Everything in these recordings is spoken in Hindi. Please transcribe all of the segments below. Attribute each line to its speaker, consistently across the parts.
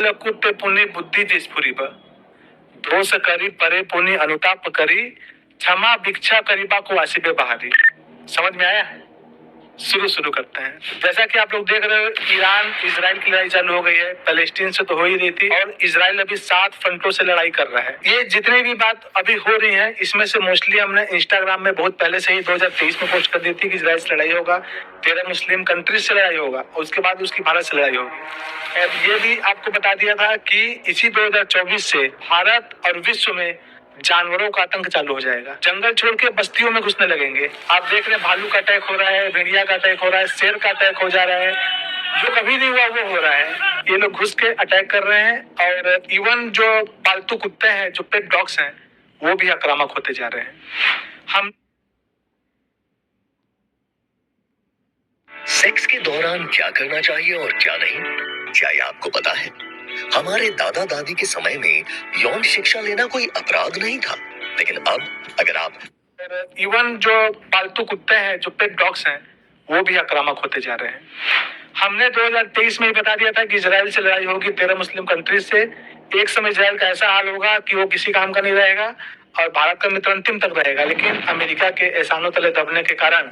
Speaker 1: कुप्पे पुण्य बुद्धि जिसपुरी ब दोष करी परे पुण्य अनुताप करी क्षमा भिक्षा करीबा को आसिबे बहारी। समझ में आया? शुरू करते हैं। जैसा कि आप लोग देख रहे हो, ईरान इजराइल की लड़ाई चालू हो गई है। पैलेस्टीन से तो हो ही रही थी और इजराइल अभी 7 फ्रंटों से लड़ाई कर रहा है। ये जितने भी बात अभी हो रही है, इसमें से मोस्टली हमने इंस्टाग्राम में बहुत पहले से ही 2023 में पोस्ट कर दी थी कि इजराइल से लड़ाई होगा, 13 मुस्लिम कंट्रीज से लड़ाई होगा और उसके बाद उसकी भारत से लड़ाई होगी। अब ये भी आपको बता दिया था कि इसी 2024 से भारत और विश्व में जानवरों का आतंक चालू हो जाएगा। जंगल छोड़ के बस्तियों में घुसने लगेंगे। आप देख रहे हैं भालू का अटैक हो रहा है, भेड़िया का अटैक हो रहा है, शेर का अटैक हो जा रहा है। जो कभी नहीं हुआ वो हो रहा है। ये लोग घुस के अटैक कर रहे हैं और इवन जो पालतू कुत्ते हैं, जो पेट डॉग्स हैं, वो भी आक्रामक होते जा रहे हैं। हम
Speaker 2: सेक्स के दौरान क्या करना चाहिए और क्या नहीं, क्या ये आपको पता है? हमारे दादा दादी के समय में यौन शिक्षा लेना कोई अपराध नहीं था, लेकिन अब अगर आप
Speaker 1: इवन जो पालतू कुत्ते हैं, जो पेट डॉग्स हैं, वो भी आक्रामक होते जा रहे हैं। हमने 2023 में ही बता दिया था कि इजराइल से लड़ाई होगी 13 मुस्लिम कंट्रीज से। एक समय इजराइल का ऐसा हाल होगा कि वो किसी काम का नहीं रहेगा और भारत का मित्र अंतिम तक रहेगा, लेकिन अमेरिका के एहसानों तले दबने के कारण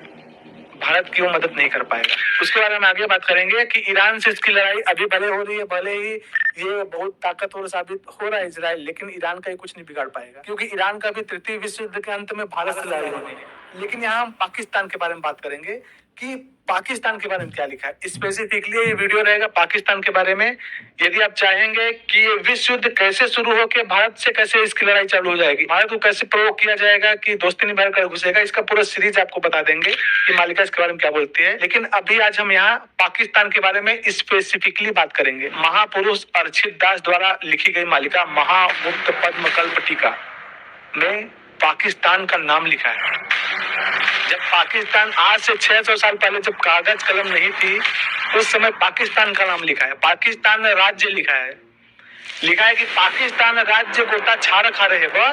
Speaker 1: भारत की वो मदद नहीं कर पाएगा। उसके बारे में आगे बात करेंगे कि ईरान से इसकी लड़ाई अभी भले हो रही है, भले ही ये बहुत ताकतवर साबित हो रहा है इजराइल, लेकिन ईरान का ही कुछ नहीं बिगाड़ पाएगा, क्योंकि ईरान का भी तृतीय विश्व युद्ध के अंत में भारत से लड़ाई होनी है। लेकिन यहाँ हम पाकिस्तान के बारे में बात करेंगे कि पाकिस्तान के बारे में क्या लिखा है। स्पेसिफिकली ये वीडियो रहेगा पाकिस्तान के बारे में। यदि आप चाहेंगे कि ये विश्व युद्ध कैसे शुरू होकर भारत से कैसे इसकी लड़ाई चालू हो जाएगी, भारत को कैसे प्रोवोक किया जाएगा कि दोस्ती निभा कर घुसेगा, इसका पूरा सीरीज आपको बता देंगे कि मालिका इसके बारे में क्या बोलती है। लेकिन अभी आज हम यहाँ पाकिस्तान के बारे में स्पेसिफिकली बात करेंगे। महापुरुष अर्चित दास द्वारा लिखी गई मालिका महामुक्त पद्म कल्प टीका में पाकिस्तान का नाम लिखा है। जब पाकिस्तान आज से 600 साल पहले जब कागज कलम नहीं थी, उस समय पाकिस्तान का नाम लिखा है। पाकिस्तान राज्य लिखा है कि पाकिस्तान राज्य गोता छाड़ खा रहे वह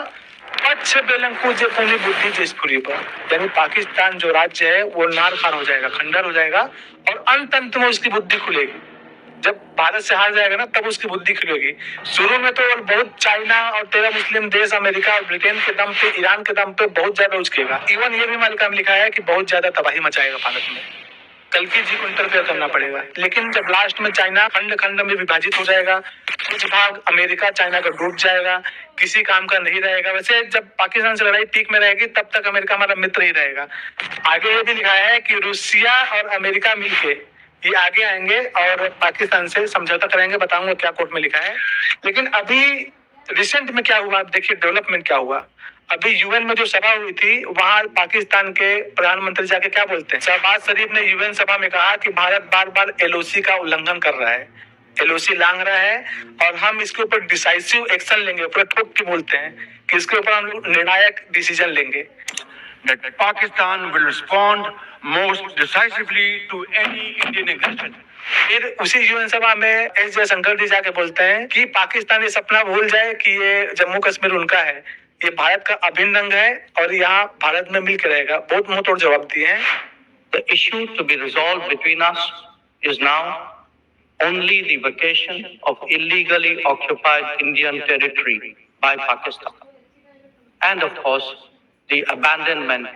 Speaker 1: पच्छ बेलंकु जे पुनी बुद्धि जिसपुरी पर, यानी पाकिस्तान जो राज्य है वो नार खार हो जाएगा, खंडर हो जाएगा और अंत में उसकी बुद्धि खुलेगी। जब भारत से हार जाएगा ना, तब उसकी बुद्धि खुलेगी। शुरू में तो बहुत चाइना और 13 मुस्लिम देश, अमेरिका और ब्रिटेन के दम पे, ईरान के दम पे बहुत ज्यादा उचकेगा। इवन ये भी मालिका में लिखा है कि बहुत ज्यादा तबाही मचाएगा भारत में, कल्कि जी को इंटरफेयर करना पड़ेगा। लेकिन जब लास्ट में चाइना खंड खंड में विभाजित हो जाएगा, कुछ भाग अमेरिका चाइना का डूब जाएगा, किसी काम का नहीं रहेगा। वैसे जब पाकिस्तान से लड़ाई पीक में रहेगी, तब तक अमेरिका हमारा मित्र ही रहेगा। आगे ये भी लिखा है कि रूसिया और अमेरिका मिलके ये आगे आएंगे और पाकिस्तान से समझौता करेंगे। बताऊंगा क्या कोर्ट में लिखा है। लेकिन अभी रिसेंट में क्या हुआ, आप देखिए डेवलपमेंट क्या हुआ। अभी यूएन में जो सभा हुई थी, वहां पाकिस्तान के प्रधानमंत्री जाके क्या बोलते हैं, शहबाज शरीफ ने यूएन सभा में कहा कि भारत बार बार एलओसी का उल्लंघन कर रहा है, एलओसी लांघ रहा है और हम इसके ऊपर डिसाइसिव एक्शन लेंगे। पूरा ठोक के बोलते हैं कि इसके ऊपर हम निर्णायक डिसीजन लेंगे।
Speaker 3: That Pakistan will respond most decisively to any Indian aggression.
Speaker 1: फिर उसी यूएन सभा में एस जयशंकर जी जाके बोलते हैं कि पाकिस्तान ये सपना भूल जाए कि ये जम्मू कश्मीर उनका है, ये भारत का अभिन्न अंग है और यहाँ भारत में मिलकर रहेगा। बहुत मुंह तोड़ जवाब दिए हैं।
Speaker 4: The issue to be resolved between us is now only the vacation of illegally occupied Indian territory by Pakistan, and of course the abandonment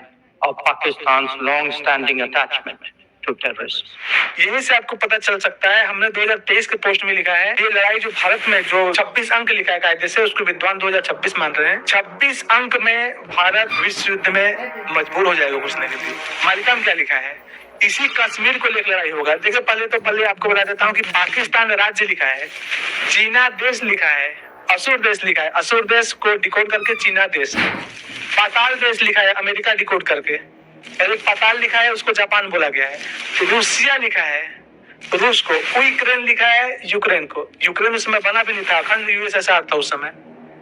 Speaker 4: of Pakistan's long-standing attachment to terrorism.
Speaker 1: यही से आपको पता चल सकता है। हमने 2023 के पोस्ट में लिखा है, ये लड़ाई जो भारत में जो 26 अंक लिखा है कायदे से, उसको विद्वान 2026 मान रहे हैं। 26 अंक में भारत विश्व युद्ध में मजबूर हो जाएगा घुसने के लिए। मालिका में क्या लिखा है, इसी कश्मीर को लेकर लड़ाई होगा। देखिए पहले आपको बता देता हूँ कि पाकिस्तान राज्य लिखा है, चीना देश लिखा है, असुर देश लिखा है, असुर देश को डिकोड करके चीना देश, पाताल देश लिखा है अमेरिका डिकोड करके, पाताल लिखा है उसको जापान बोला गया है, रूसिया लिखा है रूस को, यूक्रेन लिखा है यूक्रेन को। यूक्रेन उस समय बना भी नहीं था, अखंड यूएसएसआर था उस समय,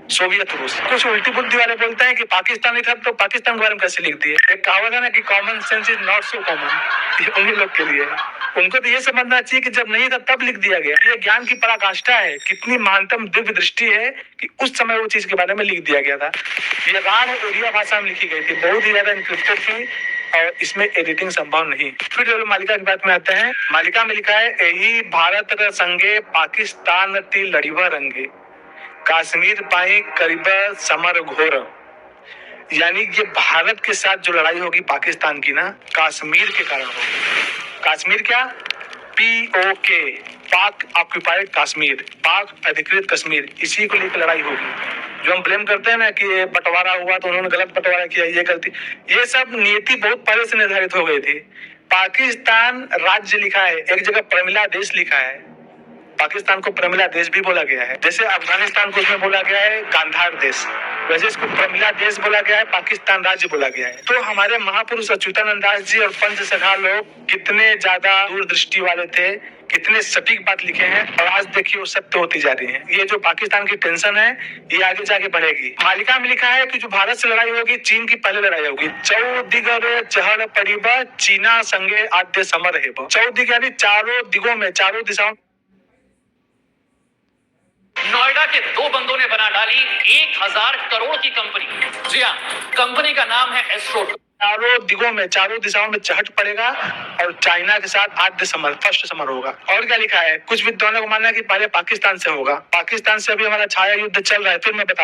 Speaker 1: सोवियत रूस। कुछ उल्टी बुद्धि वाले बोलते हैं कि पाकिस्तान नहीं था तो पाकिस्तान के बारे में कैसे लिख दिए। एक कहावत है ना कि common sense is not so common, ये उन्हीं लोग के लिए है। उनको तो ये समझना चाहिए कि जब नहीं था तब लिख दिया गया। ये ज्ञान की पराकाष्ठा है, कितनी महानतम दिव्य दृष्टि है कि उस समय वो चीज के बारे में लिख दिया गया था। ये राग उड़िया भाषा में लिखी गई थी, बहुत ही ज्यादा इनक्रिप्टेड थी। और इसमें एडिटिंग संभव नहीं। फिर मालिका की बात में आते हैं। मालिका में लिखा है, यही भारत र संगे पाकिस्तान ती लड़ीवा रंगे, कश्मीर पाई करीब समर घोर। यानी ये भारत के साथ जो लड़ाई होगी पाकिस्तान की ना, कश्मीर के कारण होगी। कश्मीर क्या? POK, पाक ऑक्यूपाइड कश्मीर, पाक अधिकृत कश्मीर, इसी को लेकर लड़ाई होगी। जो हम ब्लेम करते हैं ना कि ये बंटवारा हुआ तो उन्होंने गलत बंटवारा किया, ये गलती, ये सब नीति बहुत पहले से निर्धारित हो गई थी। पाकिस्तान राज्य लिखा है, एक जगह प्रमिला देश लिखा है। पाकिस्तान को प्रमिला देश भी बोला गया है। जैसे अफगानिस्तान को उसमें बोला गया है गांधार देश, वैसे इसको प्रमिला देश बोला गया है, पाकिस्तान राज्य बोला गया है। तो हमारे महापुरुष अच्युतानंद दास जी और पंच सखा लोग कितने ज्यादा दूरदृष्टि वाले थे, कितने सटीक बात लिखे हैं, और आज देखिए वो सत्य होती जा रही है। ये जो पाकिस्तान की टेंशन है ये आगे जाके बढ़ेगी। मालिका में लिखा है कि जो भारत से लड़ाई होगी, चीन की पहले लड़ाई होगी। चौदिगर चहल परिबा, चीना संगे आद्य समर हेब। चौदिग यानी चारों दिगों में, चारों दिशाओं।
Speaker 5: नोएडा के दो बंदों ने बना डाली 1000 करोड़ की कंपनी। जी हाँ, कंपनी का नाम है एस्ट्रो।
Speaker 1: चारों दिगों में, चारों दिशाओं में चहट पड़ेगा और चाइना के साथ आद्य समर, फर्स्ट समर होगा। और क्या लिखा है? कुछ विद्वानों को मानना है कि पहले पाकिस्तान से होगा। पाकिस्तान से अभी हमारा छाया युद्ध चल रहा है, फिर मैं बता